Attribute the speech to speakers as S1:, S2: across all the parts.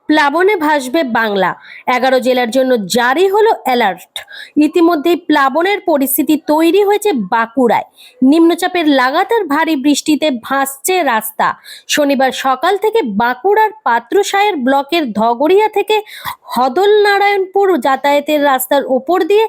S1: প্লাবনে ভাসবে বাংলা, 11 জেলার জন্য জারি হলো অ্যালার্ট। ইতিমধ্যেই প্লাবনের পরিস্থিতি তৈরি হয়েছে বাঁকুড়ায়। নিম্নচাপের লাগাতার ভারী বৃষ্টিতে ভাসছে রাস্তা। শনিবার সকাল থেকে বাঁকুড়ার পাত্রসায়ের ব্লকের ধগড়িয়া থেকে হদলনারায়ণপুর যাতায়াতের রাস্তার ওপর দিয়ে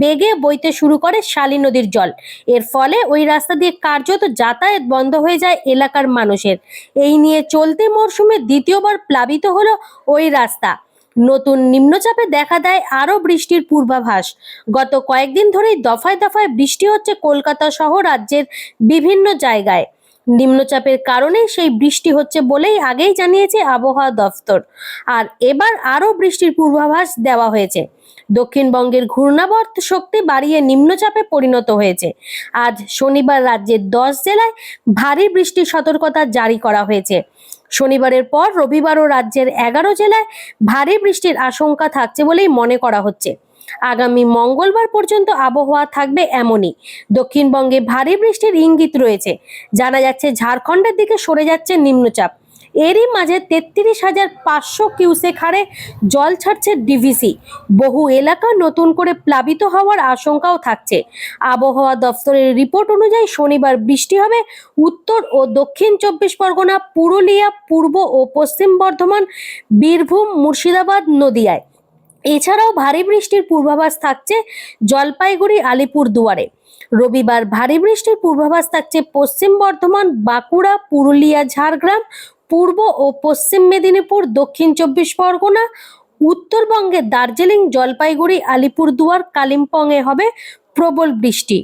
S1: বেগে বইতে শুরু করে শালী নদীর জল। এর ফলে ওই রাস্তা দিয়ে কার্যত যাতায়াত বন্ধ হয়ে যায় এলাকার মানুষের। এই নিয়ে চলতি মরশুমে দ্বিতীয়বার প্লাবিত হলো ওই রাস্তা। নতুন নিম্নচাপে দেখা দেয় আরো বৃষ্টির পূর্বাভাস। গত কয়েকদিন ধরেই দফায় দফায় বৃষ্টি হচ্ছে কলকাতা সহ রাজ্যের বিভিন্ন জায়গায়। নিম্নচাপের কারণে সেই বৃষ্টি হচ্ছে বলেই আগেই জানিয়েছে আবহাওয়া দফতর। আর এবার আরো বৃষ্টির পূর্বাভাস দেওয়া হয়েছে। দক্ষিণবঙ্গের ঘূর্ণাবর্ত শক্তি বাড়িয়ে নিম্নচাপে পরিণত হয়েছে। আজ শনিবার রাজ্যের 10 জেলায় ভারী বৃষ্টির সতর্কতা জারি করা হয়েছে। শনিবারের পর রবিবারও রাজ্যের 11 জেলায় ভারী বৃষ্টির আশঙ্কা থাকছে বলেই মনে করা হচ্ছে। আগামী মঙ্গলবার পর্যন্ত আবহাওয়া থাকবে এমনই। দক্ষিণবঙ্গে ভারী বৃষ্টির ইঙ্গিত রয়েছে। জানা যাচ্ছে ঝাড়খণ্ডের দিকে সরে যাচ্ছে নিম্নচাপ। এরই মাঝে 33,500 কিউসেক হারে জল ছাড়ছে ডিভিসি। বহু এলাকা নতুন করে প্লাবিত হওয়ার আশঙ্কাও থাকছে। আবহাওয়া দফতরের রিপোর্ট অনুযায়ী শনিবার বৃষ্টি হবে উত্তর ও দক্ষিণ 24 পরগনা, পুরুলিয়া, পূর্ব ও পশ্চিম বর্ধমান, বীরভূম, মুর্শিদাবাদ, নদিয়ায়। এছাড়াও ভারী বৃষ্টির পূর্বাভাস থাকছে জলপাইগুড়ি, আলিপুরদুয়ারে। রবিবার ভারী বৃষ্টির পূর্বাভাস থাকছে পশ্চিম বর্ধমান, বাঁকুড়া, পুরুলিয়া, ঝাড়গ্রাম, পূর্ব ও পশ্চিম মেদিনীপুর, দক্ষিণ 24 পরগনা। উত্তরবঙ্গে দার্জিলিং, জলপাইগুড়ি, আলিপুরদুয়ার, কালিম্পংয়ে হবে প্রবল বৃষ্টি।